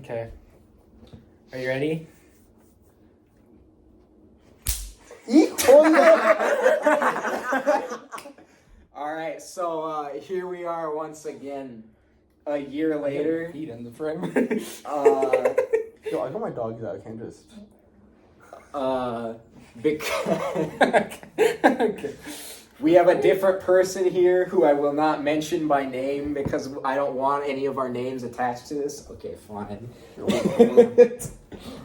Okay. Are you ready? Alright, so here we are once again, a year later. Feet in the frame. Yo, I got my dogs out. I can't just. Because Okay. we have a different person here who I will not mention by name because I don't want any of our names attached to this. Okay, fine.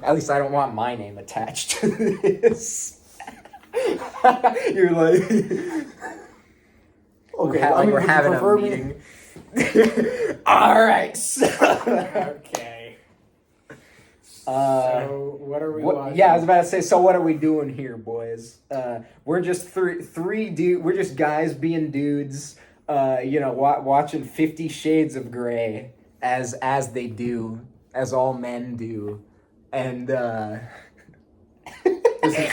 At least I don't want my name attached to this. You're like, Okay, we're would you having a prefer me? meeting. Alright, so. Okay. So what are we watching? Yeah, I was about to say. So what are we doing here, boys? We're just three dude. We're just guys being dudes. Watching 50 Shades of Grey as they do, as all men do, and. Listen,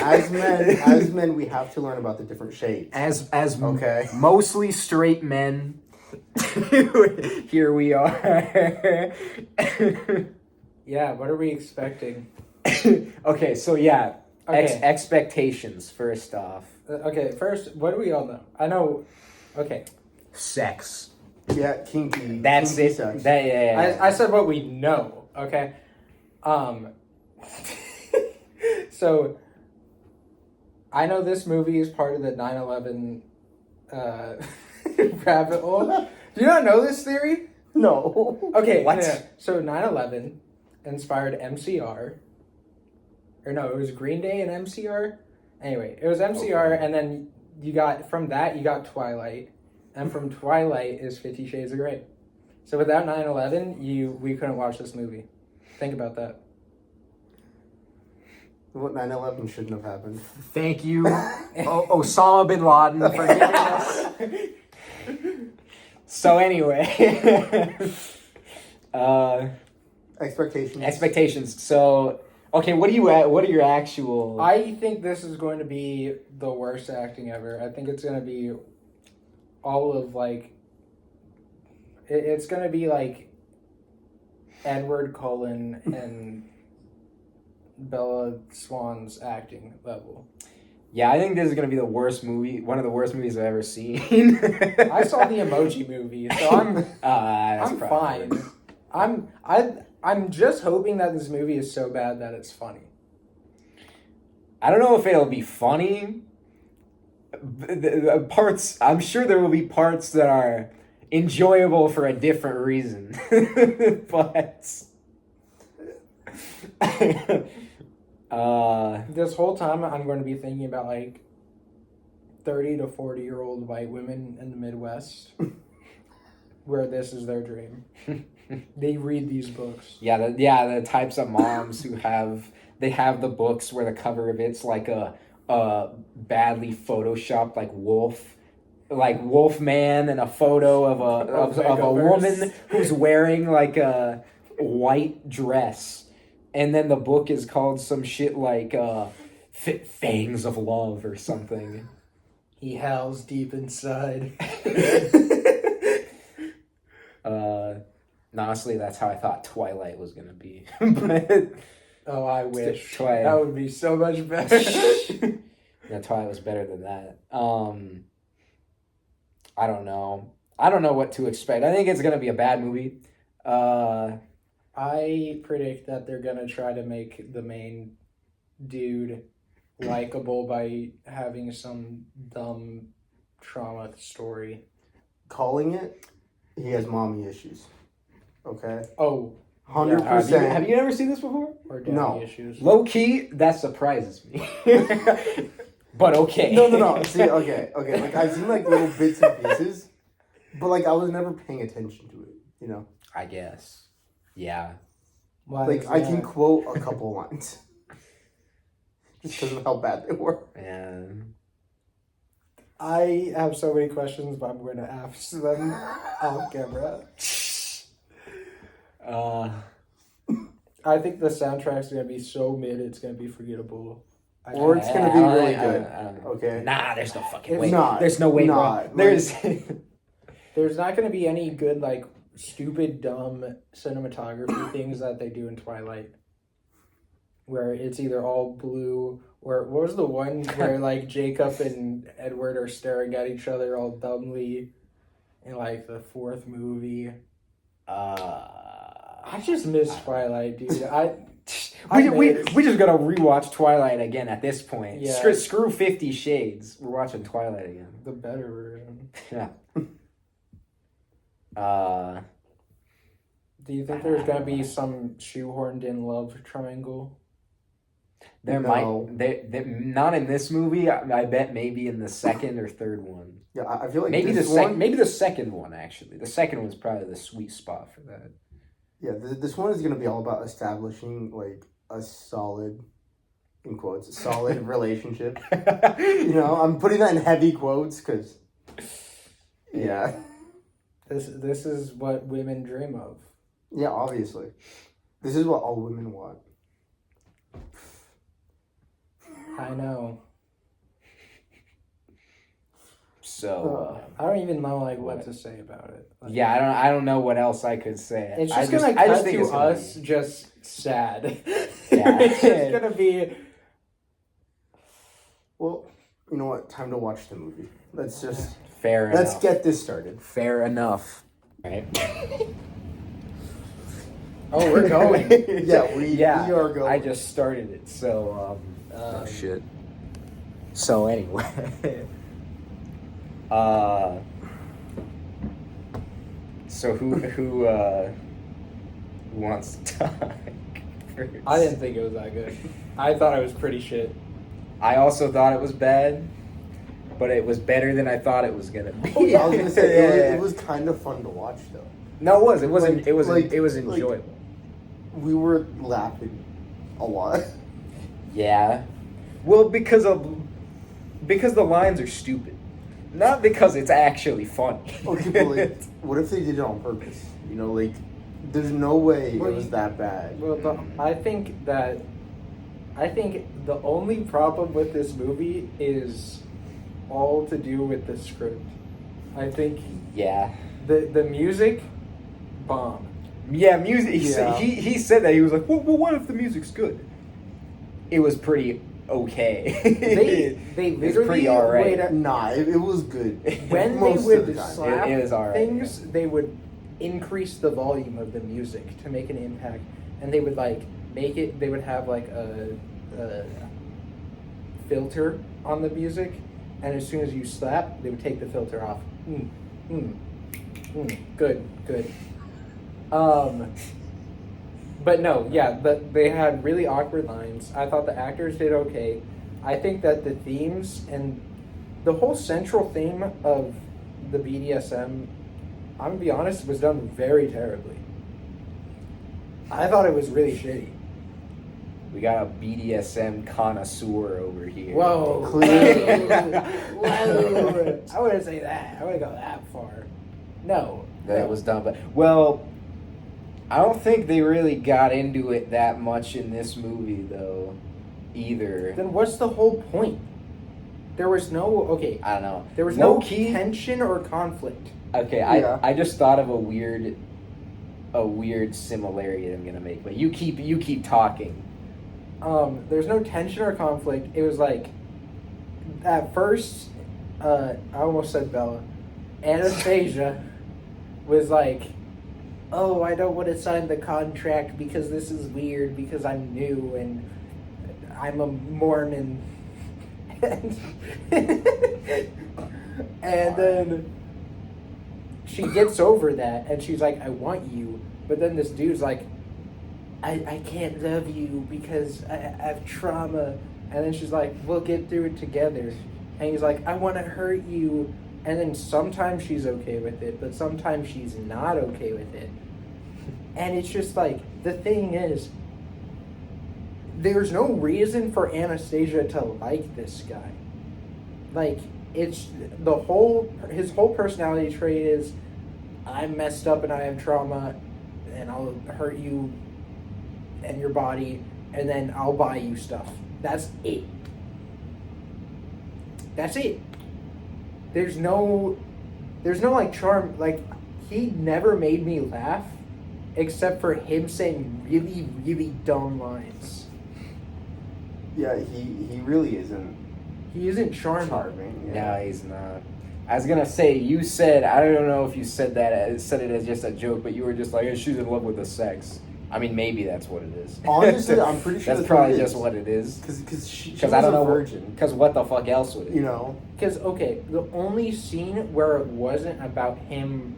as men, we have to learn about the different shades. As Okay. mostly straight men, here we are. Yeah, what are we expecting? Okay, so yeah, Okay. expectations first off. Okay, first, what do we all know? I know. Okay, Sex. Yeah, kinky. That's kinky it. sex. Yeah. I said what we know. Okay, so I know this movie is part of the 9/11 rabbit hole. Do you not know this theory? No. Okay, What? no. So 9/11 inspired MCR. Or no, it was Green Day and MCR. Anyway, it was MCR, Okay. and then you got Twilight, and from Twilight is 50 Shades of Grey. So without 9/11, we couldn't watch this movie. Think about that. What 9/11 shouldn't have happened. Thank you, Osama bin Laden, for giving us. So anyway, Expectations. expectations. So okay, what are your actual? I think this is going to be the worst acting ever. I think it's going to be all of like. It's going to be like Edward Cullen and Bella Swan's acting level. Yeah, I think this is gonna be the worst movie. One of the worst movies I've ever seen. I saw the Emoji Movie, so I'm probably fine. I'm just hoping that this movie is so bad that it's funny. I don't know if it'll be funny. The parts, I'm sure there will be parts that are enjoyable for a different reason, but This whole time I'm going to be thinking about like 30 to 40-year-old white women in the Midwest where this is their dream. They read these books. the types of moms who have the books where the cover of it's like a badly photoshopped like wolf man, and a photo of a woman who's wearing like a white dress, and then the book is called some shit like Fangs of Love or something. He howls deep inside. Honestly, that's how I thought Twilight was gonna be. But Oh, I wish. Twilight. That would be so much better. Yeah, Twilight was better than that. I don't know what to expect. I think it's gonna be a bad movie. I predict that they're going to try to make the main dude likable by having some dumb trauma story. Calling it, he has mommy issues. Okay? Oh, 100%. Have you never seen this before? or daddy No. issues. Low key, that surprises me. But okay. No. See, okay. Like, I've seen, like, little bits and pieces, but, like, I was never paying attention to it, you know? I guess. Yeah. Why Like, is I that? can quote a couple lines. Just because of how bad they were. And I have so many questions, but I'm going to ask them off camera. I think the soundtrack's going to be so mid, it's going to be forgettable. Or it's gonna be really good. I don't know. Okay? Nah, there's no fucking It's way. not. There's no way, Not. bro. There's There's not going to be any good, like, stupid, dumb cinematography things that they do in Twilight, where it's either all blue or what was the one where like Jacob and Edward are staring at each other all dumbly in like the fourth movie. I just miss Twilight, dude. We just gotta rewatch Twilight again at this point. Yeah. Screw 50 Shades. We're watching Twilight again. The better version. Yeah. Do you think there's gonna be some shoehorned in love triangle? There No. might. They not in this movie. I bet maybe in the second or third one. Yeah, I feel like Maybe this maybe the second one actually. The second one's probably the sweet spot for that. Yeah, this one is gonna be all about establishing like a solid, in quotes, solid relationship. You know, I'm putting that in heavy quotes because, yeah, This is what women dream of. yeah, obviously, this is what all women want. I know. So I don't even know like what to say about it. Like, yeah, I don't know what else I could say. It's I just gonna I cut think to it's gonna us just sad. Yeah. It's just gonna be. Well, you know what? Time to watch the movie. Let's just fair let's enough. get this started. Fair enough. Right. Oh, we're going. Yeah, we are going. I just started it, so oh shit. So anyway, so who wants to talk first? I didn't think it was that good. I thought it was pretty shit. I also thought it was bad, but it was better than I thought it was gonna be. I was gonna say Yeah. it was kind of fun to watch though. No, it was. It wasn't. Like- it was. like- It was like- enjoyable. We were laughing a lot. Yeah. Well, because the lines are stupid, not because it's actually funny. Okay, but like, what if they did it on purpose? You know, like, there's no way Well, it was that bad. Well, I think the only problem with this movie is all to do with the script. I think Yeah. the music, bomb. Yeah, music. Yeah. He said that he was like, well, what if the music's good? It was pretty okay. They It's literally pretty alright. would- Nah, it was good. when Most they of the would time. slap It was alright, things, they would increase the volume of the music to make an impact, and they would like make it. They would have like a filter on the music, and as soon as you slap, they would take the filter off. Good. But no, yeah, they had really awkward lines. I thought the actors did okay. I think that the themes and the whole central theme of the BDSM, I'm gonna be honest, was done very terribly. I thought it was really shitty. We got a BDSM connoisseur over here. Whoa. Clearly. Whoa. I wouldn't say that. I wouldn't go that far. No. That was dumb. But well, I don't think they really got into it that much in this movie, though. Either. Then what's the whole point? There was no, okay, I don't know. there was no Low-key- tension or conflict. Okay, Yeah. I just thought of a weird similarity that I'm gonna make, but you keep talking. There's no tension or conflict. It was like, at first, I almost said Bella. Anastasia was like, oh, I don't want to sign the contract because this is weird because I'm new and I'm a Mormon. And then she gets over that and she's like, I want you. But then this dude's like, I can't love you because I have trauma. And then she's like, we'll get through it together. And he's like, I want to hurt you. And then sometimes she's okay with it, but sometimes she's not okay with it. And it's just like, the thing is, there's no reason for Anastasia to like this guy. Like, it's his whole personality trait is, I'm messed up and I have trauma and I'll hurt you and your body and then I'll buy you stuff. That's it. That's it. There's no like charm. Like, he never made me laugh, except for him saying really, really dumb lines. Yeah, he really isn't He isn't charming. No, he's not. I was gonna say, you said, I don't know if you said it as just a joke, but you were just like, "Hey, she's in love with the sex." I mean, maybe that's what it is. Honestly, I'm pretty sure that's that's probably what it just is. what it is. Because she Because was I don't know a virgin. Because what the fuck else would it? You know? Because, okay, the only scene where it wasn't about him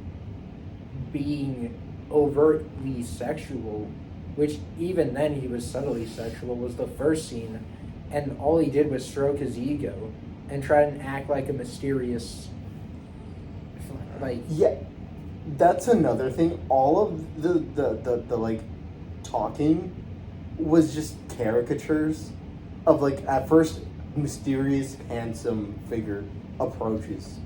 being overtly sexual, which even then he was subtly sexual, was the first scene. And all he did was stroke his ego and try and act like a mysterious, like... Yeah, that's another thing. All of the like talking was just caricatures of like at first mysterious handsome figure approaches.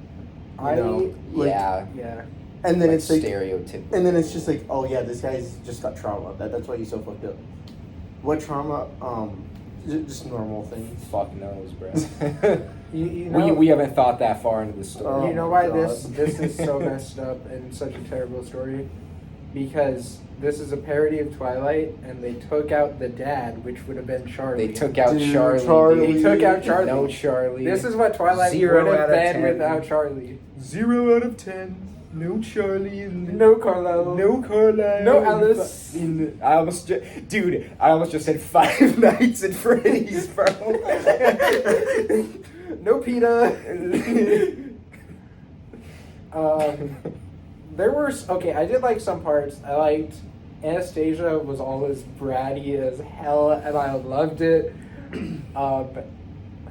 You know? Like, Yeah. and then Like it's like stereotypical. and then it's just like, oh yeah, this guy's just got trauma. That's why he's so fucked up. What trauma? Just normal things. Fuck knows, bro. You know, we haven't thought that far into the story. Oh you know my why this God. this is so messed up and such a terrible story? Because this is a parody of Twilight, and they took out the dad, which would have been Charlie. They took out Dude, Charlie. Charlie. dude. They took out Charlie. No Charlie. This is what Twilight 0 would have out of been 10. without Charlie. 0 out of 10. No Charlie. No Carlisle. No Carlisle. No Alice. I almost just said Five Nights at Freddy's, bro. No PETA. There were I did like some parts. I liked Anastasia was always bratty as hell, and I loved it.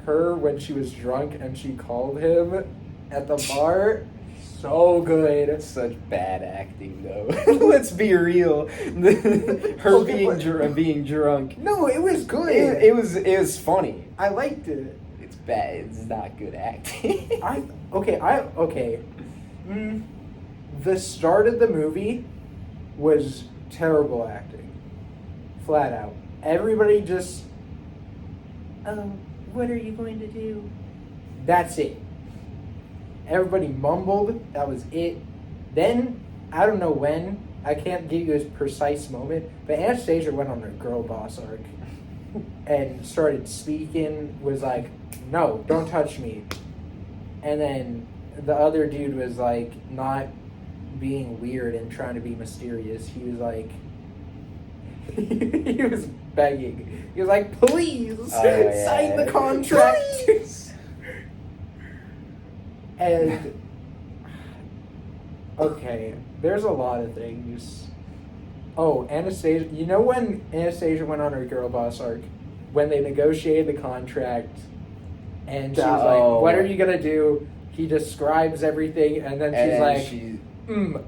Her when she was drunk and she called him at the bar, so good. Such bad acting, though. Let's be real. Her Okay, being drunk. No, it was good. It was funny. I liked it. It's bad. It's not good acting. The start of the movie was terrible acting. Flat out. Everybody just, what are you going to do? That's it. Everybody mumbled. That was it. Then, I don't know when, I can't give you a precise moment, but Anastasia went on her girl boss arc and started speaking, was like, no, don't touch me. And then the other dude was like, not being weird and trying to be mysterious. He was like, he was begging. He was like, please, sign the contract. Please. And, okay, there's a lot of things. Oh, Anastasia, you know when Anastasia went on her girl boss arc? When they negotiated the contract, and she was like, what are you going to do? He describes everything, and then she's like,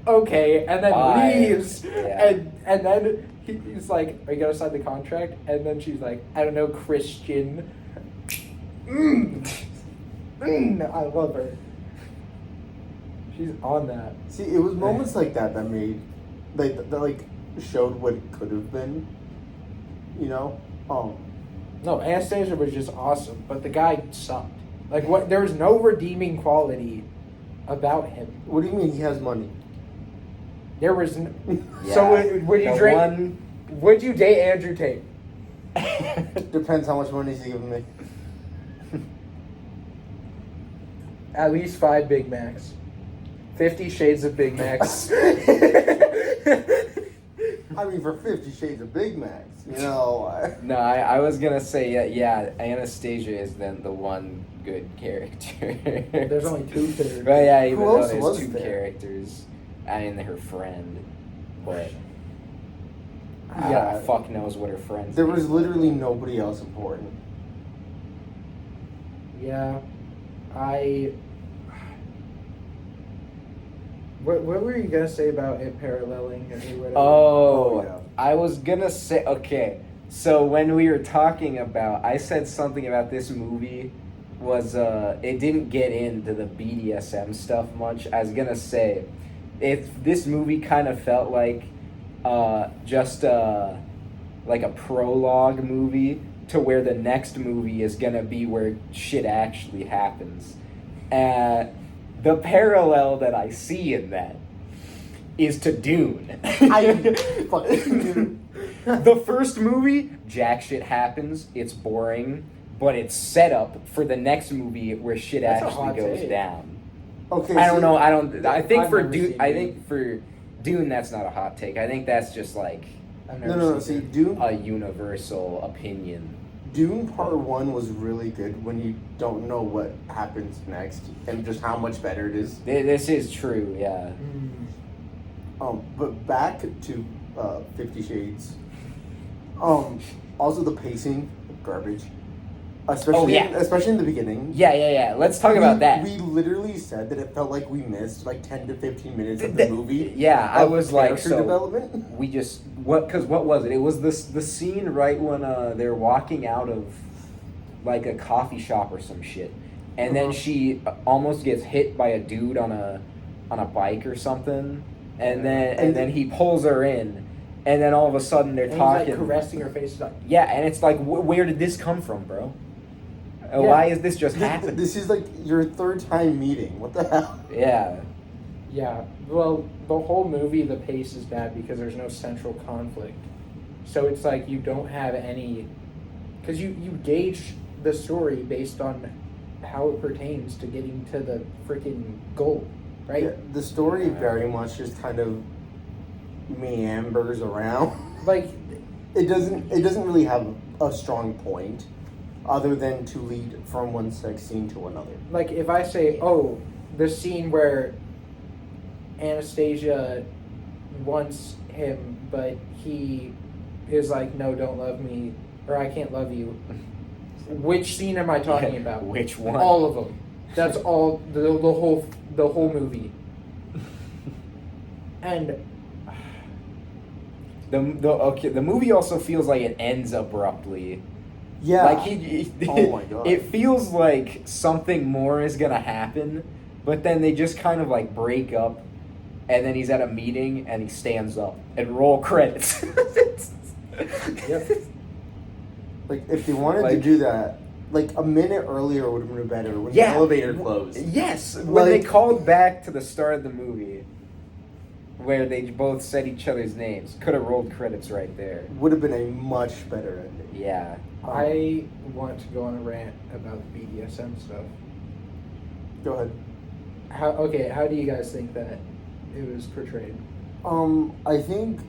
okay, and then Bye. leaves. Yeah. And then he's like, are you going to sign the contract? And then she's like, I don't know, Christian. I love her. She's on that. See, it was moments like that that made, that like showed what it could have been. You know, No, Anastasia was just awesome, but the guy sucked. Like, what? There was no redeeming quality about him. what do you mean he has money? There was. Yeah. So would you The drink? one- Would you date Andrew Tate? Depends how much money he's giving me. At least 5 Big Macs. 50 Shades of Big Macs. I mean, for 50 Shades of Big Macs, you know. No, I was gonna say yeah. Anastasia is then the one good character. There's only 2 characters. But yeah, even Who though else there's was 2 there? characters, and her friend, but Yeah. fuck knows what her friend's There name was literally nobody else important. Yeah, What were you gonna say about it paralleling or whatever? Oh, yeah. I was gonna say, okay, so when we were talking about, I said something about this movie was, it didn't get into the BDSM stuff much. I was gonna say, if this movie kind of felt like, just, like a prologue movie to where the next movie is gonna be where shit actually happens. The parallel that I see in that is to Dune. I fucking The first movie, jack shit happens. It's boring, but it's set up for the next movie where shit That's a actually hot goes take. down. Okay. I don't see, know. I think I've for never Dune, seen I Dune. think for Dune, that's not a hot take. I think that's just like I've No, never no, no. seen See, it. Dune. a universal opinion. Dune Part 1 was really good when you don't know what happens next and just how much better it is. This is true. Yeah. But back to 50 Shades. Also the pacing, garbage. Especially, Oh, yeah. especially in the beginning. Yeah. Let's talk about that. We literally said that it felt like we missed like 10 to 15 minutes of the movie. Yeah, I of was like, character so development. we just what? Because what was it? It was the scene right when they're walking out of like a coffee shop or some shit, and then Uh-huh. she almost gets hit by a dude on a bike or something, and then he pulls her in, and then all of a sudden they're And talking. he's like caressing her face. He's like, Yeah, and it's like, where did this come from, bro? Yeah. Why is this just happening? This is like your third time meeting. What the hell? Yeah. yeah. Well, the whole movie, the pace is bad because there's no central conflict. So it's like you don't have any, because you gauge the story based on how it pertains to getting to the freaking goal, right? Yeah, the story very much just kind of meanders around. Like, It doesn't really have a strong point other than to lead from one sex scene to another. like if I say, oh, the scene where Anastasia wants him, but he is like, no, don't love me, or I can't love you. Which scene am I talking about? Which one? All of them. That's all the whole movie. And the movie also feels like it ends abruptly. Yeah. Like he Oh my God. It feels like something more is gonna happen, but then they just kind of like break up, and then he's at a meeting and he stands up and roll credits. Yep. Like if they wanted to Like- do that, like a minute earlier would have been better when Yeah. the elevator closed. Yes, when they Like- called back to the start of the movie, where they both said each other's names, could have rolled credits right there. Would have been a much better ending. Yeah. I want to go on a rant about the BDSM stuff. Go ahead. How do you guys think that it was portrayed? I think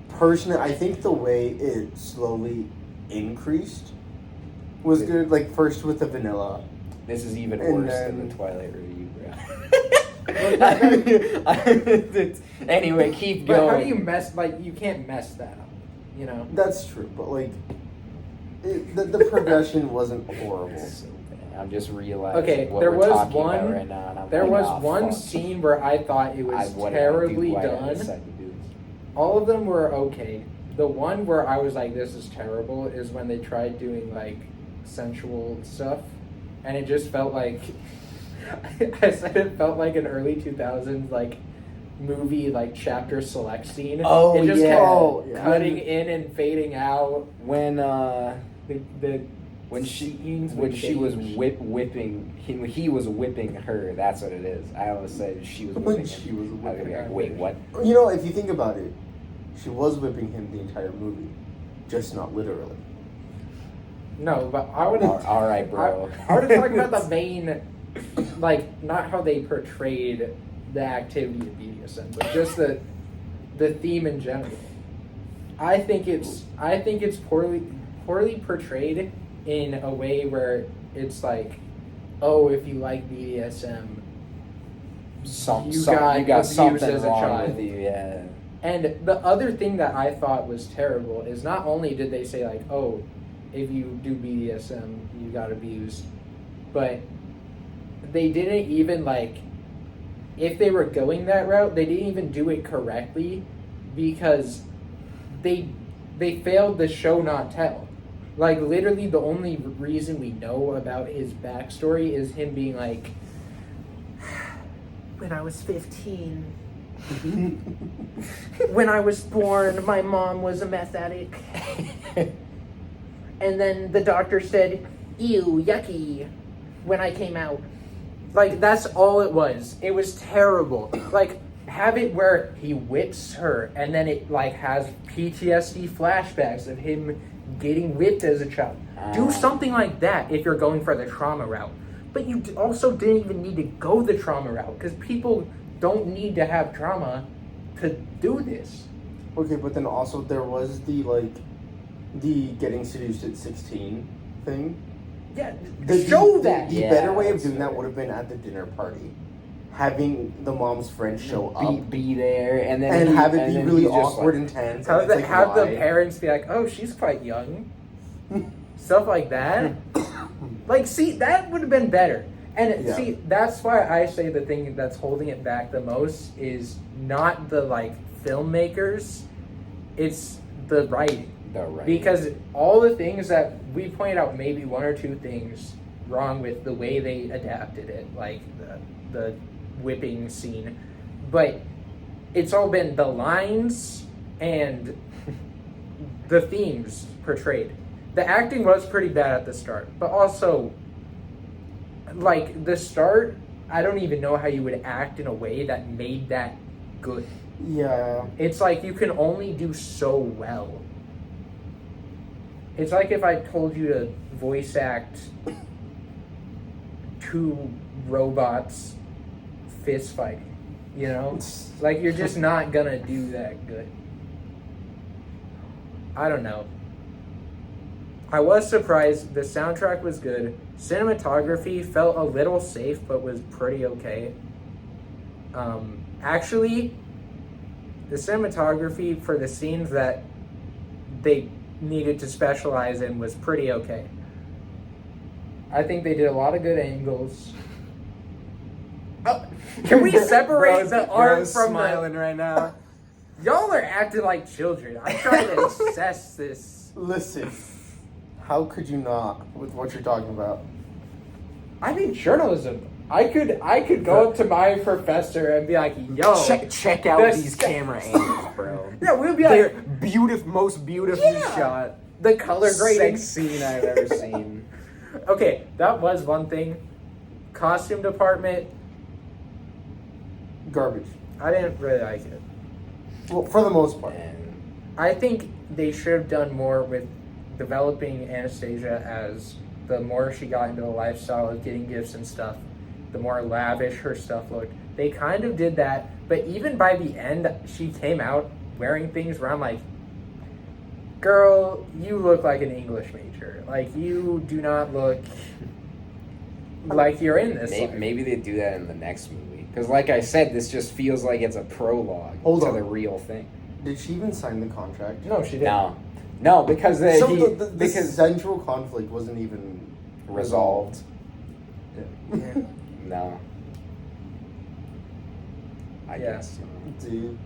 personally, I think the way it slowly increased was good. Like first with the vanilla. This is even And worse than then- the Twilight review, bro. But Anyway, keep But going. how do you mess, like, you can't mess that up, you know? That's true, but like the progression wasn't horrible. So bad. I'm just realizing Okay, what there we're was talking one- about right now, and I'm There like, was "Ah, one fuck. scene where I thought it was What did I do? terribly Why did I done. decide to do this? All of them were okay. The one where I was like, this is terrible, is when they tried doing, like, sensual stuff. And it just felt like, I said it felt like an early 2000s, like, movie, like, chapter select scene. Oh, it just yeah. kept Oh, yeah. cutting in and fading out. When The when she scenes when would she was change. whipping he was whipping her. That's what it is. I always said she was When whipping she him. was I was whipping like, her. wait, what? You know, if you think about it, she was whipping him the entire movie, just not literally. No, but I would All right, bro. I want to talk about the main, like, not how they portrayed the activity of BDSM, but just the theme in general. I think it's poorly portrayed in a way where it's like, oh, if you like BDSM, you got you got abused something as a wrong child. with you, yeah. And the other thing that I thought was terrible is not only did they say like, oh, if you do BDSM, you got abused, but they didn't even like, if they were going that route, they didn't even do it correctly because they failed the show not tell. Like literally the only reason we know about his backstory is him being like, when I was 15, when I was born, my mom was a meth addict. And then the doctor said, ew, yucky, when I came out. Like, that's all it was. It was terrible. Like, have it where he whips her, and then it like has PTSD flashbacks of him getting whipped as a child. Do something like that if you're going for the trauma route. But you also didn't even need to go the trauma route, because people don't need to have trauma to do this. Okay, but then also there was the getting seduced at 16 thing. Yeah, show that. The better way of doing that would have been at the dinner party. Having the mom's friend show up. Be there, and then have it be really he's just awkward like, and tense. Have, and it's have the why? parents be like, oh, she's quite young. Stuff like that. Like, see, that would have been better. And Yeah. see, that's why I say the thing that's holding it back the most is not the, like, filmmakers. It's the writing. Because all the things that we pointed out, maybe one or two things wrong with the way they adapted it, like the whipping scene, but it's all been the lines and the themes portrayed. The acting was pretty bad at the start, but also, like, the start, I don't even know how you would act in a way that made that good. Yeah. It's like you can only do so well. It's like if I told you to voice act two robots fist fighting, you know? Like, you're just not gonna do that good. I don't know. I was surprised. The soundtrack was good. Cinematography felt a little safe, but was pretty okay. Actually, the cinematography for the scenes that they needed to specialize in was pretty okay. I think they did a lot of good angles. Oh, can we separate the art from smiling right now? Y'all are acting like children. I'm trying to assess this. Listen, how could you not with what you're talking about? I mean, journalism. I could go up to my professor and be like, yo, Check out this these guy- camera angles, bro. Yeah, we'd be They're like, most beautifully Yeah. shot. the color grading. Sex scene I've ever seen. Okay, that was one thing. Costume department, Garbage. I didn't really like it. Well, for the most part. And I think they should have done more with developing Anastasia as the more she got into the lifestyle of getting gifts and stuff, the more lavish her stuff looked. They kind of did that, but even by the end, she came out wearing things where I'm like, girl, you look like an English major. Like, you do not look like you're in this. life. maybe they do that in the next movie. Because like I said, this just feels like it's a prologue Hold to on. the real thing. Did she even sign the contract? No, she didn't. No, because The because central conflict wasn't even resolved. Yeah. No. I Yeah. guess. Dude,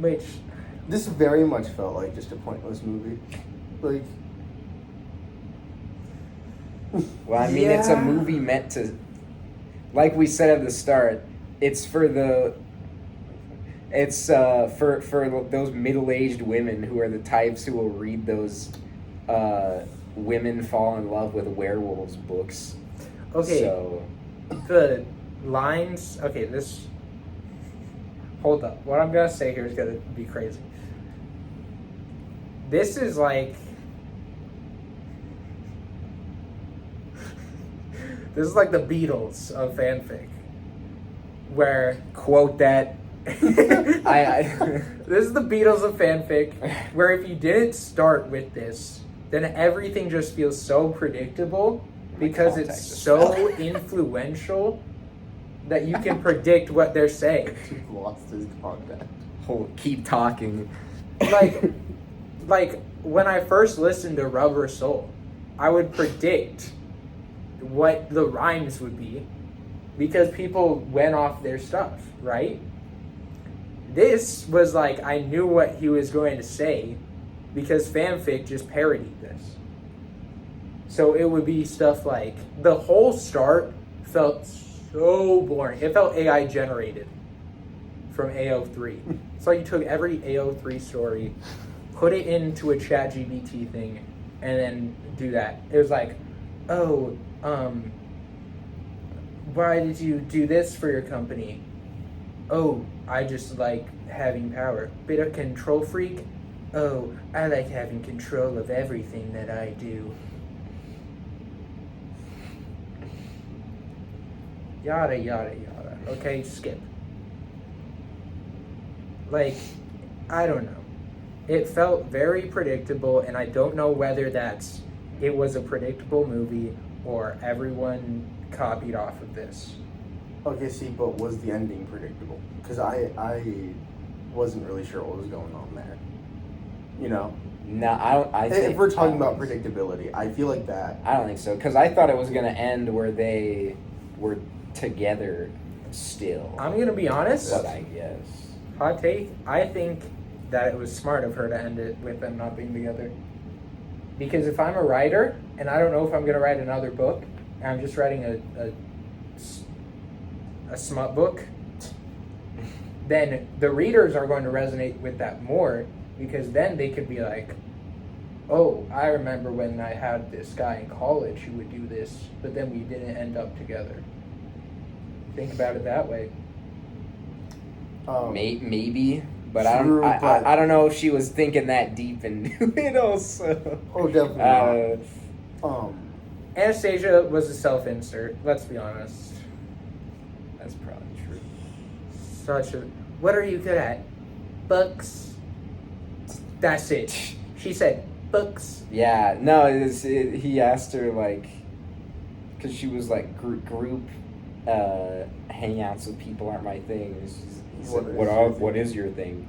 Which, this very much felt like just a pointless movie. Like, Well, I mean, it's a Yeah. movie meant to, like we said at the start, it's for the, it's for those middle-aged women who are the types who will read those, women fall in love with werewolves books. okay, So, the lines, okay, this, hold up. What I'm going to say here is going to be crazy. This is like, this is like the Beatles of fanfic, where quote that. I this is the Beatles of fanfic, where if you didn't start with this, then everything just feels so predictable because contact it's just so fell. influential that you can predict what they're saying. he lost his contact. keep talking. Like when I first listened to Rubber Soul, I would predict what the rhymes would be because people went off their stuff, right? This was like I knew what he was going to say because fanfic just parodied this. So it would be stuff like the whole start felt so boring. It felt AI generated from AO3. It's like you took every AO3 story, put it into a ChatGPT thing, and then do that. It was like, oh, why did you do this for your company? Oh, I just like having power. Bit of control freak? Oh, I like having control of everything that I do. Yada, yada, yada. Okay, skip. Like, I don't know. It felt very predictable, and I don't know whether it was a predictable movie or everyone copied off of this. Okay, see, but was the ending predictable? Because I wasn't really sure what was going on there. You know? No, I don't. If we're talking about predictability, I feel like that. I don't think so, because I thought it was gonna end where they were together still. I'm gonna be honest. But I guess. Hot take, I think that it was smart of her to end it with them not being together. Because if I'm a writer, and I don't know if I'm gonna write another book, and I'm just writing a smut book, then the readers are going to resonate with that more, because then they could be like, oh, I remember when I had this guy in college who would do this, but then we didn't end up together. Think about it that way. Maybe, but True, I don't know if she was thinking that deep into it also. Oh, definitely not. Anastasia was a self-insert, let's be honest. That's probably true. What are you good at? Books. That's it. She said, books. Yeah, no, he asked her, like, because she was like, group hangouts with people aren't my thing. He said, what is your thing?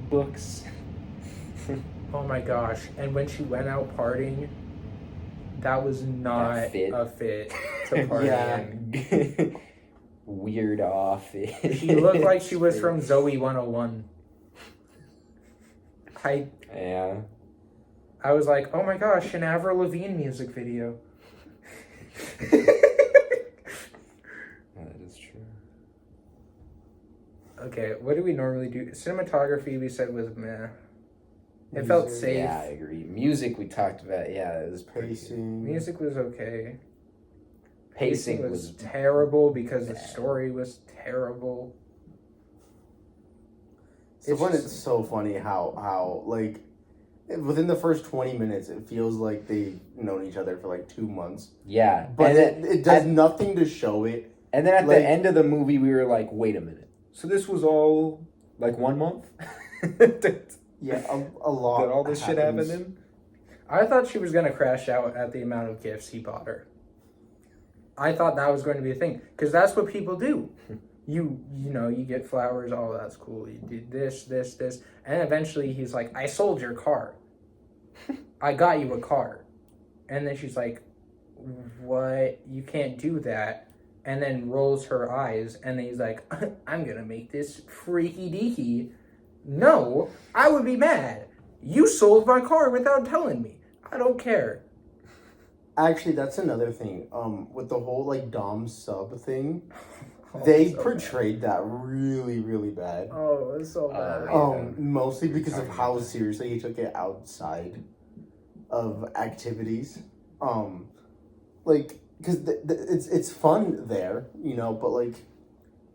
Books. Oh my gosh. And when she went out partying, that was not a fit to party in. Weird off. She looked like she was from Zoe 101. Yeah. I was like, oh my gosh, an Avril Lavigne music video. That is true. Okay, what do we normally do? Cinematography, we said, was meh. It felt safe. Yeah, I agree. Music, we talked about. Yeah, it was Pacing. Music was okay. Pacing was terrible because the story was terrible. It's so funny how like within the first 20 minutes it feels like they've known each other for like 2 months. Yeah. But it does nothing to show it. And then at the end of the movie we were like, wait a minute. So this was all like 1 month? Yeah, a lot. That all this shit happened in? I thought she was going to crash out at the amount of gifts he bought her. I thought that was going to be a thing. Because that's what people do. You get flowers, oh, that's cool. You did this. And eventually he's like, I sold your car. I got you a car. And then she's like, what? You can't do that. And then rolls her eyes. And then he's like, I'm going to make this freaky deaky. No, I would be mad. You sold my car without telling me. I don't care. Actually, that's another thing. With the whole like Dom sub thing, they portrayed that really, really bad. Oh, it's so bad. Mostly because of how seriously he took it outside of activities. Like, because it's fun there, but like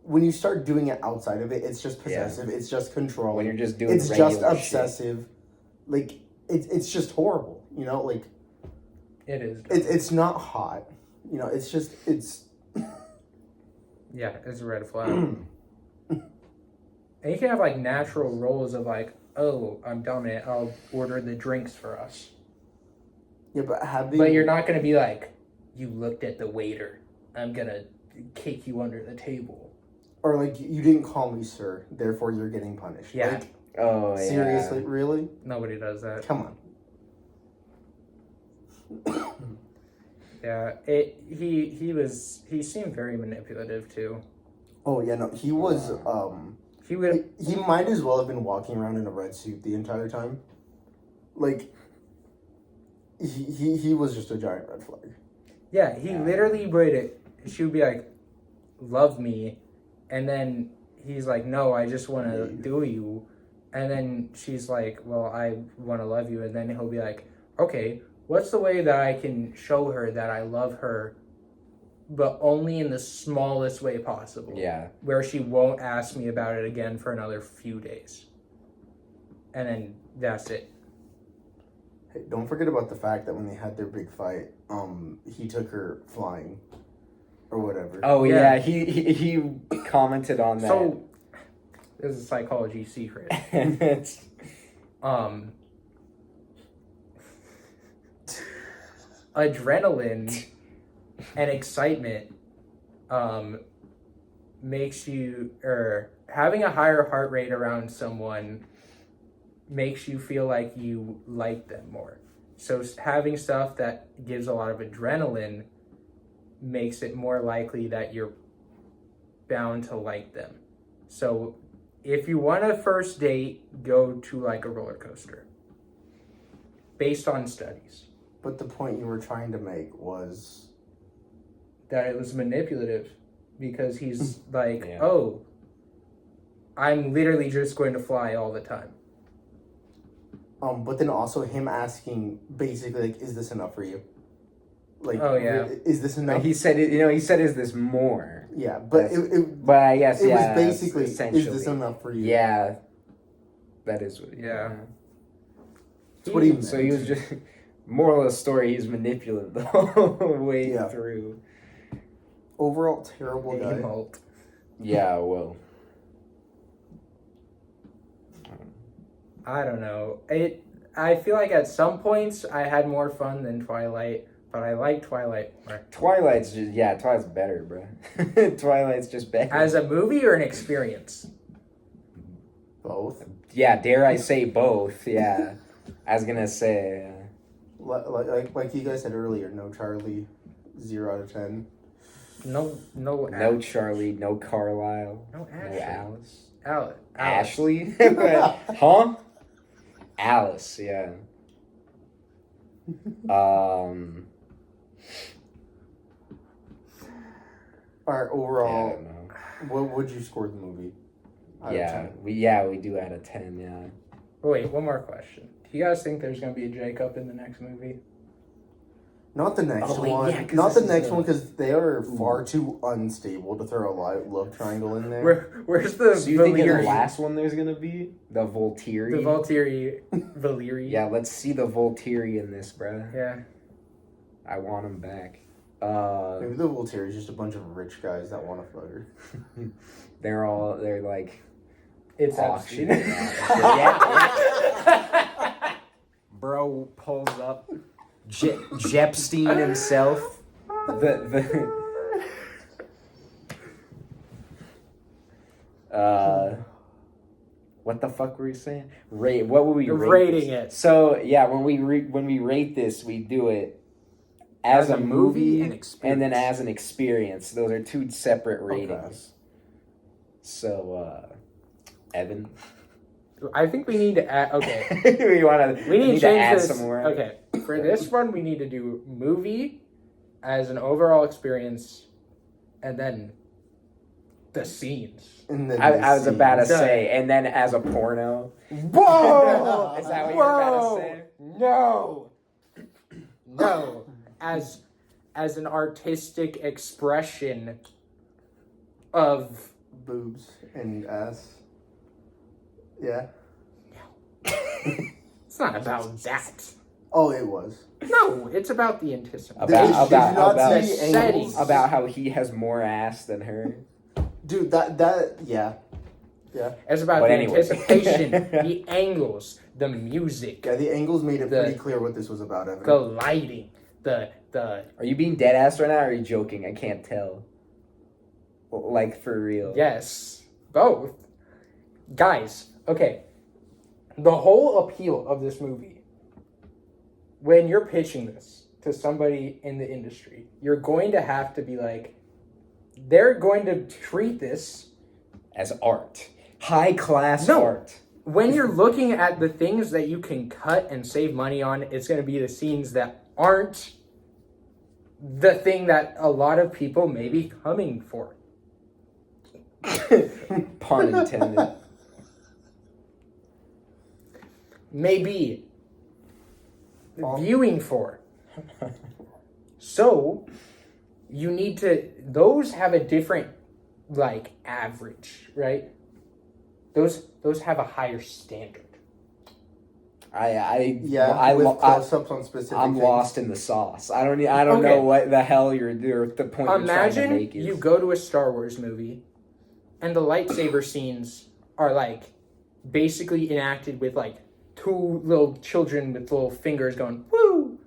when you start doing it outside of it, it's just possessive. Yeah. It's just controlling. When you're just doing it's just obsessive. Shit. Like it's just horrible. Like it is. It's not hot. It's just it's. Yeah, it's a red flag. And you can have like natural roles of like, oh, I'm dominant. I'll order the drinks for us. Yeah, but But you're not gonna be like, you looked at the waiter. I'm gonna kick you under the table. Or like, you didn't call me sir, therefore you're getting punished. Yeah. Like, seriously, really? Nobody does that. Come on. Yeah, he seemed very manipulative too. Oh yeah, no, he was he might as well have been walking around in a red suit the entire time. Like he was just a giant red flag. Yeah, he literally she would be like, love me, and then he's like, no, I just want to do you. And then she's like, well, I want to love you. And then he'll be like, okay, what's the way that I can show her that I love her but only in the smallest way possible. Yeah. Where she won't ask me about it again for another few days. And then that's it. Hey, don't forget about the fact that when they had their big fight, he took her flying, or whatever. Oh Yeah. yeah, he commented on that. So, this is a psychology secret. It's, Adrenaline and excitement makes you, or having a higher heart rate around someone makes you feel like you like them more. So having stuff that gives a lot of adrenaline makes it more likely that you're bound to like them. So if you want a first date, go to like a roller coaster. Based on studies. But the point you were trying to make was That it was manipulative. Because he's like, Yeah. oh, I'm literally just going to fly all the time. but then also him asking basically like, is this enough for you? Like, Oh, yeah. is this enough? he said it. He said, "Is this more?" Yeah, but it But I guess was yeah, basically, essentially. is this enough for you? Yeah, that is what. Yeah. That's what he So he was just moral of the story. He's manipulative the whole way Yeah. through. Overall, terrible guy. Malt. Yeah, well, I don't know. I feel like at some points I had more fun than Twilight, but I like Twilight more. Twilight's better, bro. Twilight's just better. As a movie or an experience? Both. Yeah, dare I say both? Yeah, I was gonna say. Like you guys said earlier, no Charlie, 0 out of 10. No No Charlie, no Carlisle, No no Ashley. Alice. Alice. Ashley? Huh? Alice, yeah. Alright, Yeah, overall, no. what would you score the movie? Out of Yeah, 10? we do out of 10, yeah. Wait, one more question. Do you guys think there's going to be a Jacob in the next movie? Not the next Oh, wait, one. yeah, 'cause Not this the is next the- one because they are far too unstable to throw a love triangle in there. Where's the So you think in the Valyrian- last one there's gonna be the Volturi? The Valyri. Yeah, let's see the Volturi in this, bruh. Yeah. I want him back. Maybe the Voltaire is just a bunch of rich guys that want to fuck her. They're like It's auctioning. Epstein. Yeah. Bro pulls up Jepstein himself. What the fuck were we saying? What would we rate Rating this? it. So yeah, when we rate this, we do it as a movie and and then as an experience. Those are two separate ratings. So, Evan, I think we need to add. Okay. we need To to change add this. some more. Okay. For this one, we need to do movie as an overall experience, and then the scenes. And then I was about to Done. say, and then as a porno. Whoa! Is that what you were about to say? No. No. As an artistic expression of boobs and ass. Yeah. it's not about that. Oh, it was. No, it's about the anticipation. Did you not about see the angles? settings. About how he has more ass than her. Dude, that yeah. It's about But the anyway. anticipation, the angles, the music, Yeah, the angles made it The- pretty clear what this was about, Evan. the lighting, the Are you being dead ass right now or are you joking? I can't tell. Like for real. yes, both. Guys, okay. The whole appeal of this movie, when you're pitching this to somebody in the industry, you're going to have to be like, they're going to treat this. As art. High class No. art. When you're looking at the things that you can cut and save money on, it's going to be the scenes that aren't the thing that a lot of people may be coming for. Pun intended. Maybe Oh. viewing for. So, you need to. Those have a different, like, average, right? Those have a higher standard. With close-ups on specific I'm things. lost in the sauce. I don't know Okay. what the hell the point you're trying to Imagine make is. you go to a Star Wars movie, and the lightsaber scenes are like basically enacted with like two little children with little fingers going woo,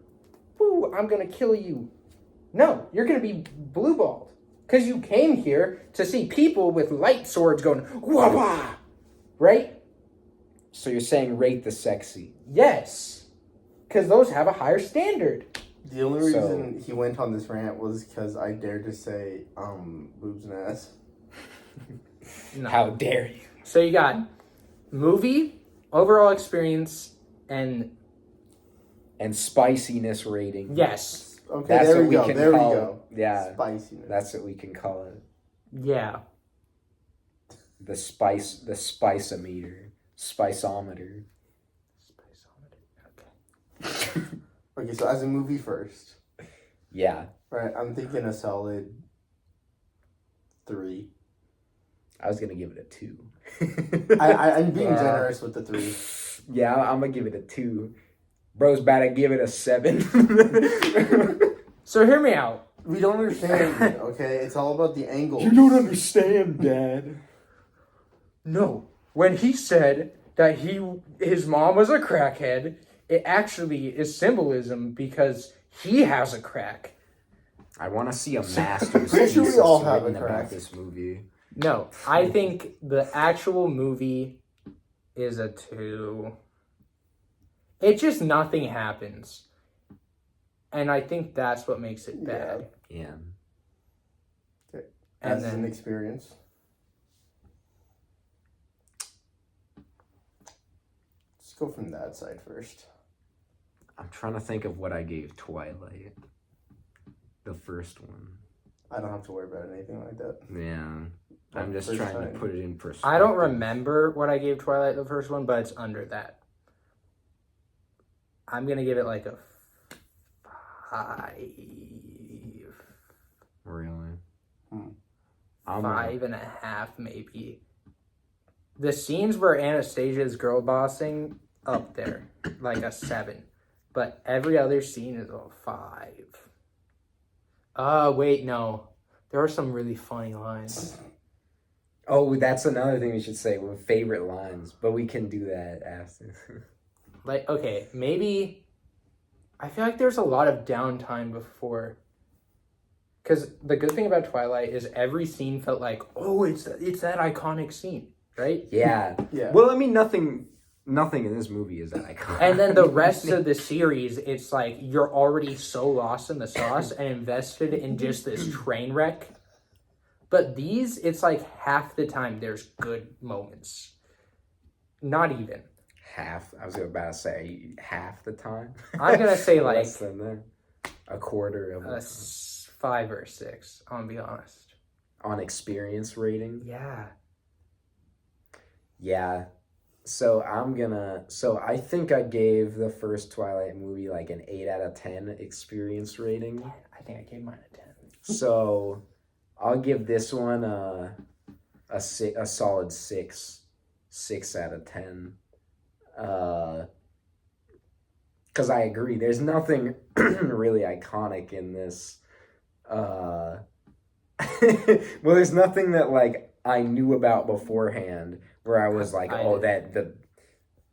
woo. I'm gonna kill you. No, you're gonna be blue balled because you came here to see people with light swords going wah wah, right? So you're saying rate the sexy? Yes, because those have a higher standard. The only reason he went on this rant was because I dared to say, boobs and ass. No. How dare you? So you got movie, overall experience, and spiciness rating. yes. Okay, That's there what we go. can There we call go. it. Yeah, Spiciness. that's what we can call it. Yeah. The spice-o-meter. Spiceometer. Okay. Okay, so as a movie first, Yeah. right? I'm thinking a solid 3. I was gonna give it a 2. I'm being Yeah. generous with the 3. Yeah, I'm gonna give it a 2. Bro's about to give it a 7. So hear me out. We don't understand, okay? It's all about the angle. understand, Dad. No. When he said that his mom was a crackhead, it actually is symbolism because he has a crack. I want to see a master's Pretty sure we thesis all have a written crack. about this movie. No, I think the actual movie is a 2. It just nothing happens. And I think that's what makes it bad. Yeah. And As an then experience. Let's go from that side first. I'm trying to think of what I gave Twilight. The first one. I don't have to worry about anything like that. Yeah. I'm just First trying time. to put it in perspective. I don't remember what I gave Twilight the first one, but it's under that. I'm gonna give it like a 5. Really? Hmm. I'm 5.5 maybe. The scenes where Anastasia's girl bossing, up there, like a 7. But every other scene is a 5. Wait, no. There are some really funny lines. Oh, that's another thing we should say with favorite lines, but we can do that after. Like, okay, maybe... I feel like there's a lot of downtime before. Because the good thing about Twilight is every scene felt like, oh, it's that iconic scene, right? Yeah. Yeah. Well, I mean, nothing in this movie is that iconic. And then the rest of the series, it's like you're already so lost in the sauce and invested in just this train wreck. But these, it's like half the time there's good moments. Not even. Half. I was about to say half the time. I'm gonna say like less than that. A quarter of a 5 or 6. I'll be honest. On experience rating. Yeah. Yeah. So I think I gave the first Twilight movie like an 8 out of 10 experience rating. I think I gave mine a 10. So I'll give this one a solid 6 out of 10. Because I agree, there's nothing really iconic in this. Well, there's nothing that like I knew about beforehand where I was like, that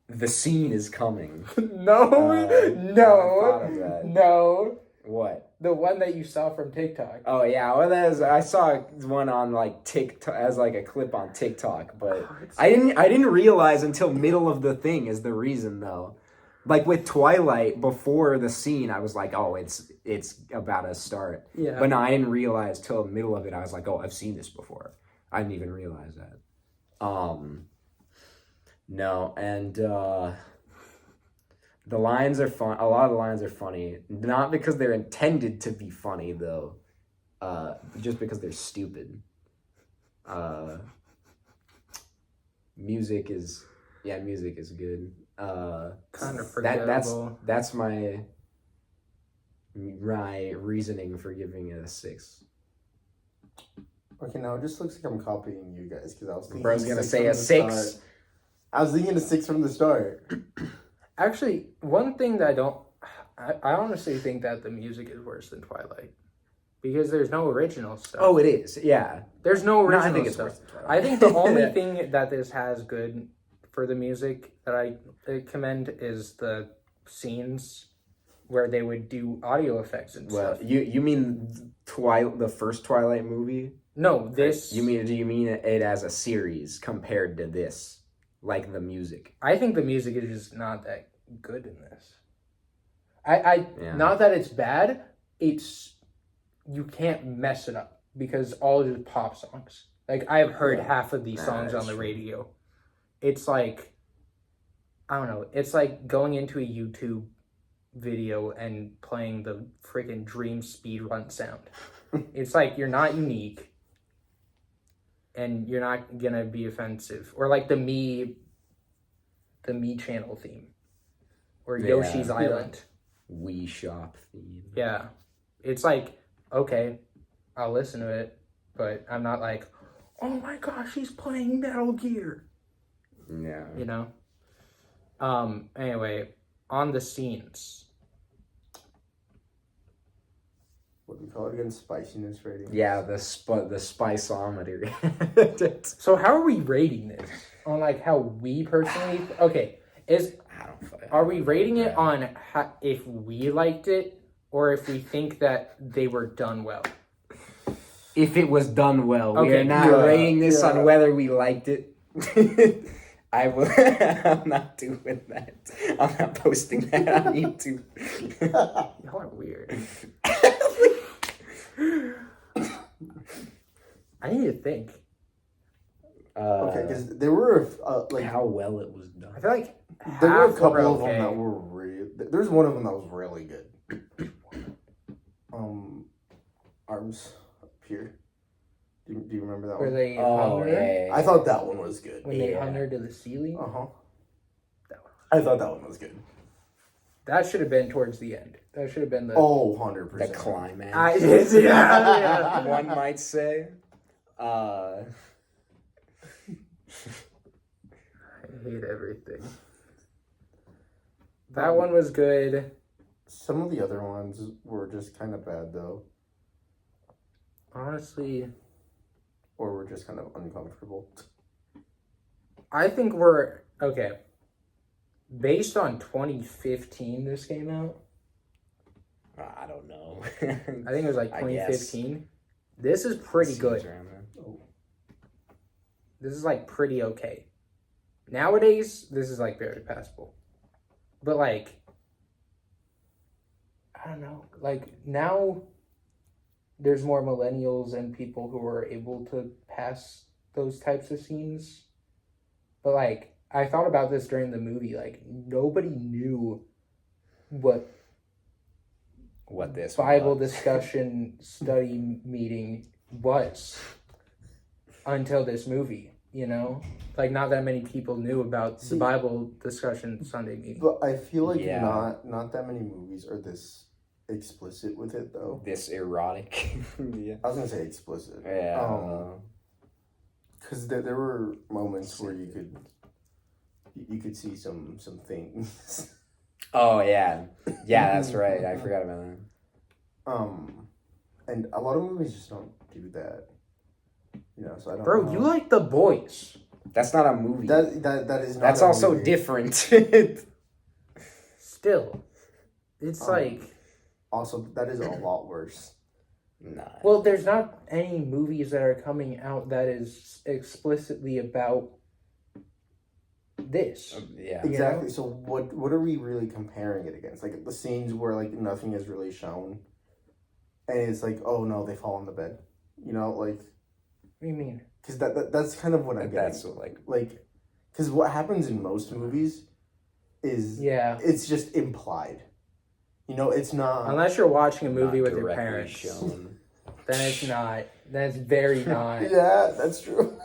the scene is coming. No, I thought of that. no. What? The one that you saw from TikTok. Oh yeah, well I saw one on like TikTok as like a clip on TikTok, but I didn't realize until middle of the thing is the reason though. Like with Twilight, before the scene, I was like, oh, it's about to start. Yeah. But no, I didn't realize till the middle of it. I was like, oh, I've seen this before. I didn't even realize that. No, and the lines are fun. A lot of the lines are funny, not because they're intended to be funny though, just because they're stupid. Music is good. Kind of forgettable. That's my my reasoning for giving it a 6. Okay, now it just looks like I'm copying you guys because I was thinking. Bro's gonna 6 say from a the 6. start. I was thinking a 6 from the start. Actually, one thing that I honestly think that the music is worse than Twilight. Because there's no original stuff. Oh, it is. Yeah. There's no original I think it's stuff. worse than Twilight. I think the only thing that this has good for the music that I commend is the scenes where they would do audio effects and Well, stuff. you mean the first Twilight movie? No, this... Do you mean it as a series compared to this? Like the music? I think the music is just not that good in this. I Yeah. Not that it's bad, it's... You can't mess it up because all it is pop songs. Like, I've heard half of these songs on the radio. It's like, I don't know, it's like going into a YouTube video and playing the freaking Dream speedrun sound. It's like, you're not unique and you're not gonna be offensive. Or like the Me channel theme. Or Yoshi's Island. Wii Shop theme. Yeah. It's like, okay, I'll listen to it, but I'm not like, oh my gosh, he's playing Metal Gear. Yeah. You know? Anyway, on the scenes. What do we call it again? Spiciness rating. Yeah, the spiceometer. So how are we rating this? On like how we personally... Okay, are we rating it on if we liked it or if we think that they were done well? If it was done well. We Okay, are not rating this on whether we liked it. I'm not doing that. I'm not posting that on YouTube. Y'all are weird. I need to think. Okay, because there were like how well it was done. I feel like there were a half couple of okay. them that were there's one of them that was really good. Arms up here. Do you remember that Where one? they hung her? yeah. I thought that one was good. When they hung her to the ceiling? Uh-huh. That one. I thought that one was good. That should have been towards the end. That should have been the... Oh, 100%. The climax. yeah. One might say. I hate everything. That one was good. Some of the other ones were just kind of bad, though. Honestly, Or were just kind of uncomfortable. I think we're... Okay. Based on 2015 this came out. I don't know. I think it was like I guess. 2015. This is pretty Seems good. around there. This is like pretty okay. Nowadays, this is like very passable. But like, I don't know. Like now, there's more millennials and people who are able to pass those types of scenes. But like, I thought about this during the movie. Like nobody knew what this Bible was. discussion study meeting was until this movie, you know? Like, not that many people knew about the Bible discussion Sunday meeting. But I feel like Yeah. not that many movies are this explicit with it, though. This erotic. Yeah. I was going to say explicit. Yeah. Because there were moments where you could see some things. Oh yeah. Yeah, that's right. I forgot about that. And a lot of movies just don't do that. You know, so I don't Bro, know. you like The Boys. That's not a movie. That is not That's a also movie. different. Still. It's like... Also, that is a lot worse. Nah. Well, there's not any movies that are coming out that is explicitly about this. Yeah. Exactly. So what are we really comparing it against? Like the scenes where like nothing is really shown, and it's like, oh no, they fall on the bed. You know, like. What do you mean? Because that's kind of what I'm getting. That's what, like, because what happens in most movies is it's just implied. You know, it's not. Unless you're watching a movie not with your directly parents, shown. then it's not. Then it's very not. Yeah, that's true.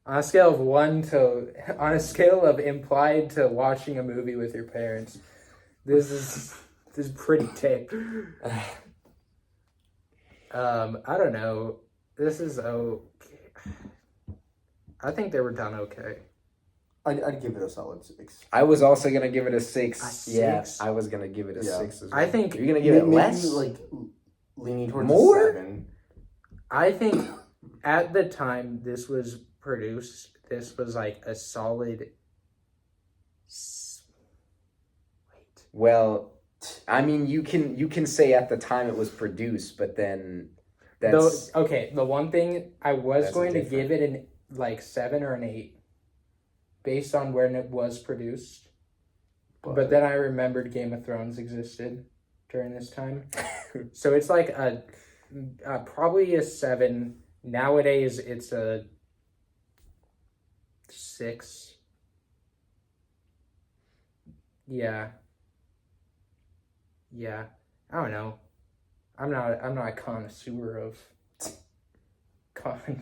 On a scale of implied to watching a movie with your parents, this is This is pretty tame. I don't know. This is okay. I think they were done okay. I'd give it a solid 6. I was also gonna give it a 6. A Yeah, 6? I was gonna give it a Yeah. 6 as well. I think you're gonna give it Maybe, less. like leaning towards More? a 7. I think at the time this was produced, this was like a solid. Wait. Well, I mean, you can say at the time it was produced, but then that's The one thing I was That's going to different. give it an like 7 or an 8, based on when it was produced. But then I remembered Game of Thrones existed during this time, so it's like a probably a 7. Nowadays, it's a 6. Yeah. I don't know. I'm not a connoisseur of con.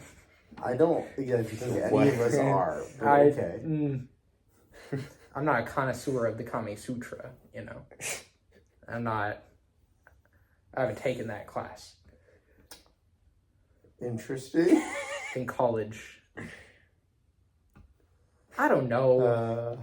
I don't exactly think any What? of us are. But okay. I'm not a connoisseur of the Kama Sutra, you know. I haven't taken that class Interesting. in college. I don't know.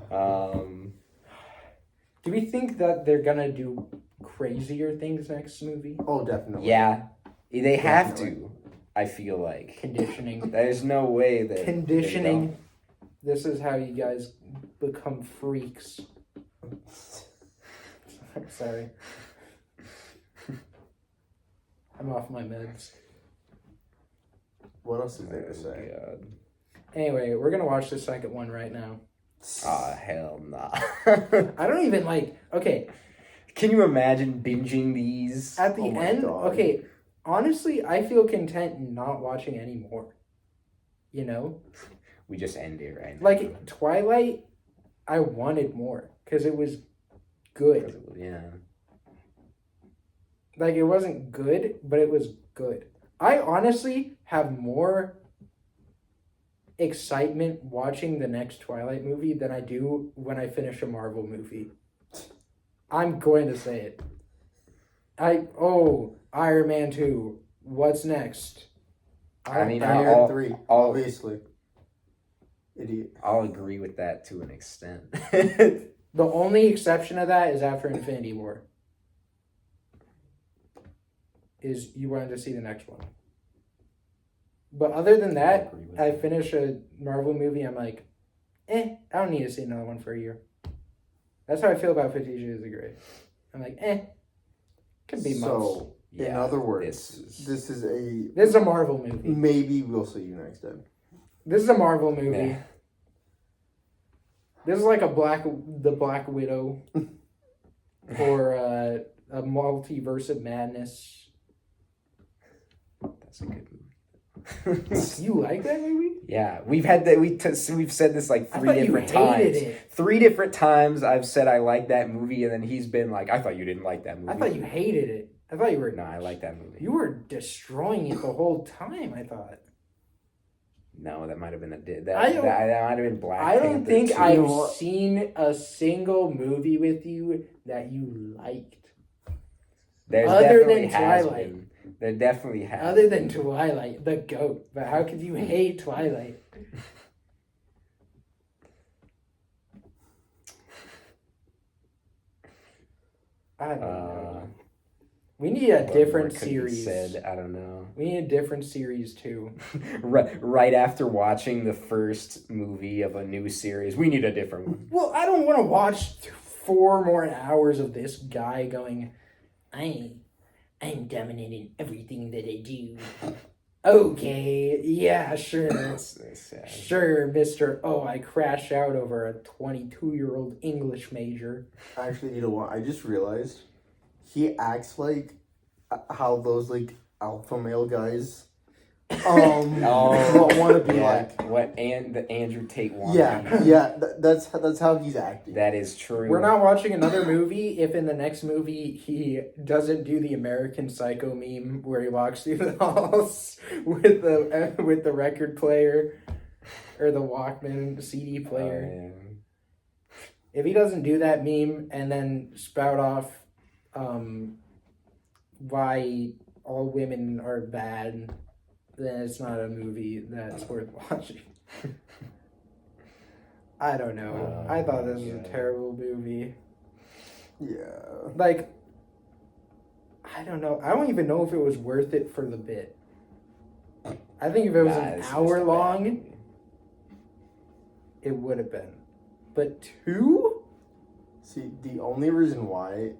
Do we think that they're gonna do crazier things next movie? Oh, definitely. yeah, they have Definitely. to. I feel like Conditioning. there's no way that Conditioning. This is how you guys become freaks. Sorry. I'm off my meds. What else is they there to don't. say? Oh, God. Anyway, we're gonna watch the second one right now. Ah, hell nah. I don't even like. Okay, Can you imagine binging these? at the Oh my end. God. Okay, honestly, I feel content not watching anymore. You know, We just end it right now. like Twilight, I wanted more because it was good. Yeah. Like it wasn't good, but it was good. I honestly have more excitement watching the next Twilight movie than I do when I finish a Marvel movie. I'm going to say it. Iron Man 2. What's next? I mean, Iron I'll- Man 3, I'll- obviously. Idiot. I'll agree with that to an extent. The only exception of that is after Infinity War. Is you wanted to see the next one. But other than that, agree with I that. finish a Marvel movie, I'm like, I don't need to see another one for a year. That's how I feel about 50 Shades of Grey. I'm like, could be months. So, in Yeah, other words, this this is a This is a Marvel movie. maybe we'll see you next time. This is a Marvel movie. Yeah. This is like the Black Widow, or a Multiverse of Madness. That's a good movie. You like that movie? Yeah, we've had that. We've said this like I three thought you different hated times. it. 3 different times I've said I like that movie, and then he's been like, "I thought you didn't like that movie." I thought you hated it. I thought you were. No, I like that movie. You were destroying it the whole time. I thought. No, that might have been that I don't- that might have been Black. I don't Panther think 2. I've seen a single movie with you that you liked. There's other definitely than has Twilight. been. There definitely has. Other than Twilight, the GOAT. But how could you hate Twilight? I don't know. We need a What different more could be series. Said, I don't know. We need a different series too. Right after watching the first movie of a new series, we need a different one. Well, I don't want to watch 4 more hours of this guy going, I'm dominating everything that I do. Okay, yeah, sure. That's sad. Sure, Mr. Oh, I crash out over a 22-year-old English major. Actually, you know what? I just realized he acts like how those like alpha male guys want to be like. What the Andrew Tate wants. Yeah. That's how he's acting. That is true. We're not watching another movie if in the next movie he doesn't do the American Psycho meme where he walks through the halls with the record player or the Walkman CD player. Oh, If he doesn't do that meme and then spout off why all women are bad, then it's not a movie that's worth watching. I don't know. I thought this was a terrible movie. Yeah. Like, I don't know. I don't even know if it was worth it for the bit. I think if it was an hour long, it would have been. But 2? See, the only reason why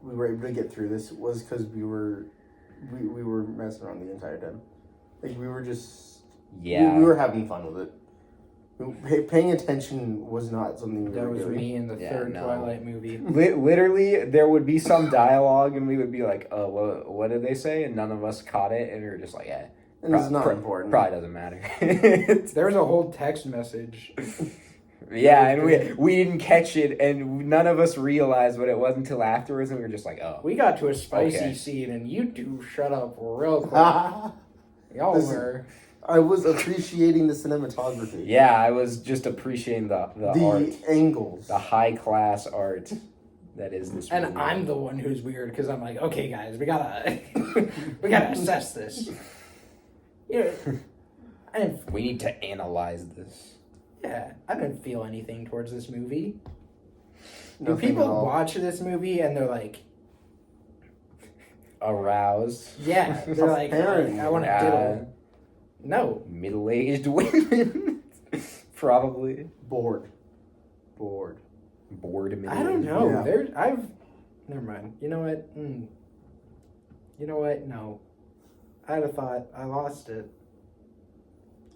we were able to get through this was because we were messing around the entire time. Like, we were just... Yeah. We were having fun with it. Paying attention was not something we That were was doing. me in the third no. Twilight movie. Literally, there would be some dialogue, and we would be like, "Oh, what did they say?" And none of us caught it, and we were just like, "Yeah, And it's not important. Probably doesn't matter." There was a whole text message. Yeah, and we didn't catch it, and none of us realized what it was until afterwards, and we were just like, "Oh." We got to a spicy Okay. scene, and you two shut up real quick. Y'all Listen. were. I was appreciating the cinematography. Yeah, I was just appreciating the art, angles. the high class art that is this. And movie. I'm the one who's weird because I'm like, okay, guys, we gotta assess this. You know, I didn't. We need to analyze this. Yeah, I didn't feel anything towards this movie. Do Nothing at people all. watch this movie and they're like, Aroused. yeah, they're like, Apparently, I want to diddle. No, Middle-aged women, probably Bored. bored. I don't know. Yeah. Never mind. You know what? You know what? No. I'd have thought I lost it.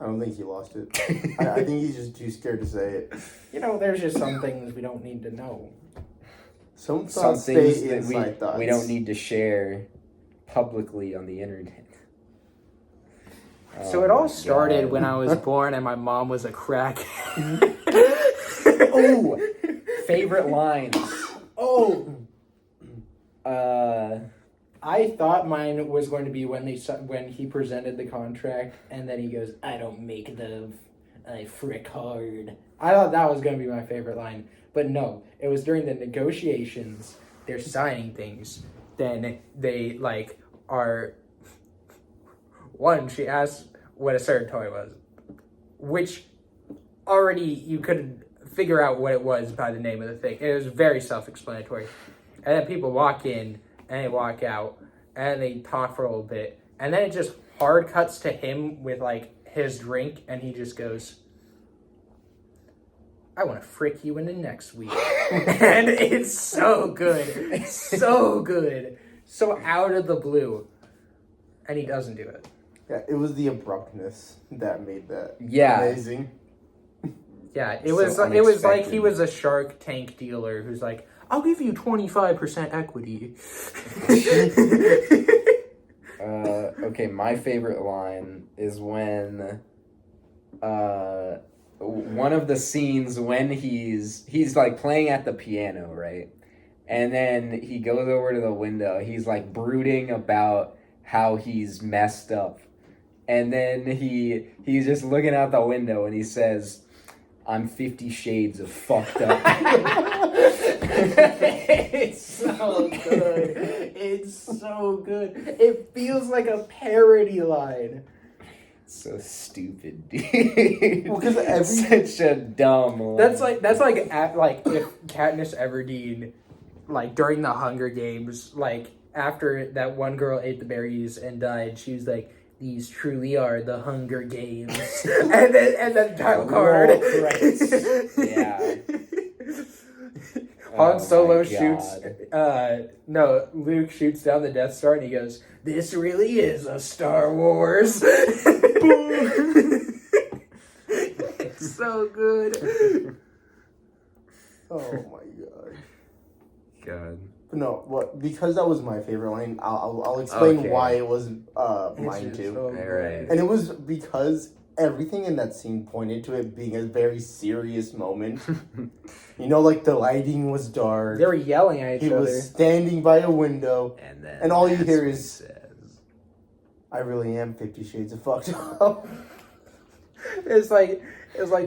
I don't think he lost it. I think he's just too scared to say it. You know, there's just some things we don't need to know. Some Some thoughts things stay that inside thoughts. we don't need to share publicly on the internet. So it all started when I was born and my mom was a crack. Oh, favorite lines. Oh! I thought mine was going to be when he presented the contract and then he goes, "I don't make love, I frick hard." I thought that was going to be my favorite line, but no, it was during the negotiations. They're signing things, then they are. One, she asked what a certain toy was, which already you could figure out what it was by the name of the thing. It was very self-explanatory. And then people walk in and they walk out and they talk for a little bit. And then it just hard cuts to him with his drink and he just goes, "I want to frick you into next week." And it's so good. So good. So out of the blue. And he doesn't do it. Yeah, it was the abruptness that made that amazing. Yeah, it So was like unexpected. he was a Shark Tank dealer who's like, "I'll give you 25% equity." Okay, my favorite line is when one of the scenes when he's like playing at the piano, right? And then he goes over to the window. He's like brooding about how he's messed up. And then he's just looking out the window and he says, "I'm 50 shades of fucked up." It's so good. It's so good. It feels like a parody line. So stupid, dude. Well, 'cause every- such a dumb line. That's like if Katniss Everdeen, during the Hunger Games, after that one girl ate the berries and died, she was like, "These truly are the Hunger Games," and then title card. Oh, Christ. Yeah. Han Solo my shoots. God. No, Luke shoots down the Death Star, and he goes, "This really is a Star Wars." It's so good. Oh my god. God. But no, because that was my favorite line, I'll explain Okay. why it was mine It's too. so All good. right. And it was because everything in that scene pointed to it being a very serious moment. You know, the lighting was dark. They were yelling at He each other. was standing by a window. And all you that's hear what is- he says. I really am 50 Shades of fucked up. It's like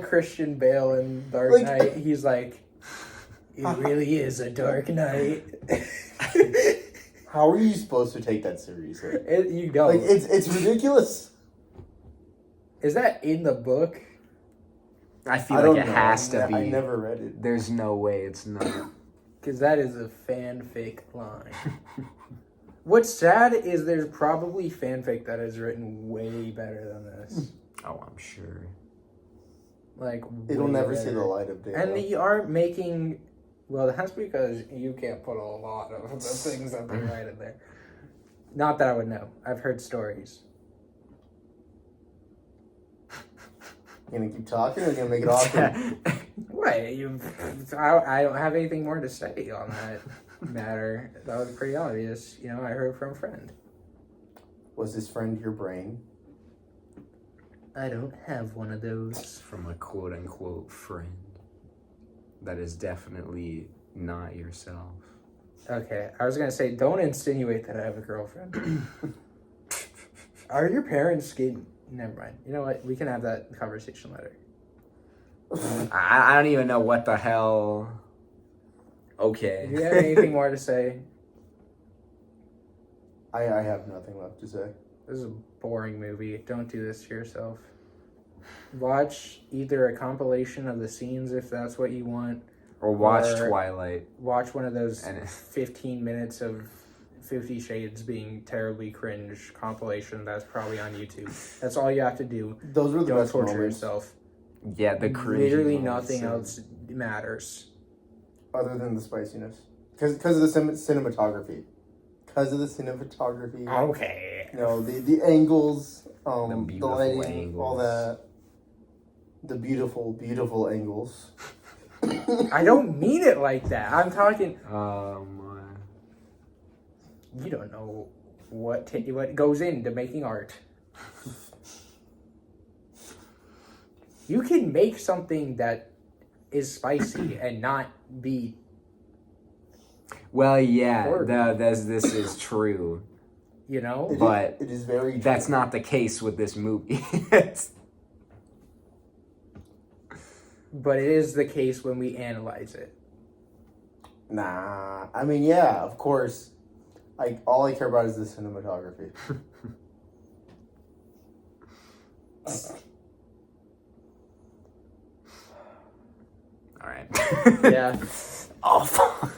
Christian Bale in Dark Like- Knight. He's like, It really is a dark night. How are you supposed to take that seriously? You don't. Like it's ridiculous. Is that in the book? I feel I like don't it know. has to be. I never read it. There's no way it's not. Because that is a fanfic line. What's sad is there's probably fanfic that is written way better than this. Oh, I'm sure. Like, It'll way never see better. the light of day. And though. they aren't making. Well, that's because you can't put a lot of the things that they write in there. Not that I would know. I've heard stories. You gonna keep talking or you gonna make it awkward? What? I don't have anything more to say on that matter. That was pretty obvious. You know, I heard from a friend. Was this friend your brain? I don't have one of those. From a quote unquote friend. That is definitely not yourself. Okay, I was gonna say, don't insinuate that I have a girlfriend. Are your parents gay? Never mind. You know what? We can have that conversation later. I don't even know what the hell. Okay. Do you have anything more to say? I have nothing left to say. This is a boring movie. Don't do this to yourself. Watch either a compilation of the scenes if that's what you want. Or watch Or- Twilight. Watch one of those And 15 minutes of 50 Shades being terribly cringe compilation that's probably on YouTube. That's all you have to do. Those were the Don't best torture moments, yourself. yeah, the cringy Literally moments nothing and- else matters. other than the spiciness, because of the cinematography. Because of the cinematography. Okay. You know, the angles, The the beautiful lighting, angles. all that. The beautiful, beautiful angles. I don't mean it like that. I'm talking. my. You don't know what goes into making art. You can make something that is spicy and not be. Well, yeah, Horrible. this is true. You know. But it is very. That's true. not the case with this movie. But it is the case when we analyze it. Nah, I mean, yeah, of course. All I care about is the cinematography. All right. Yeah. Oh, fuck.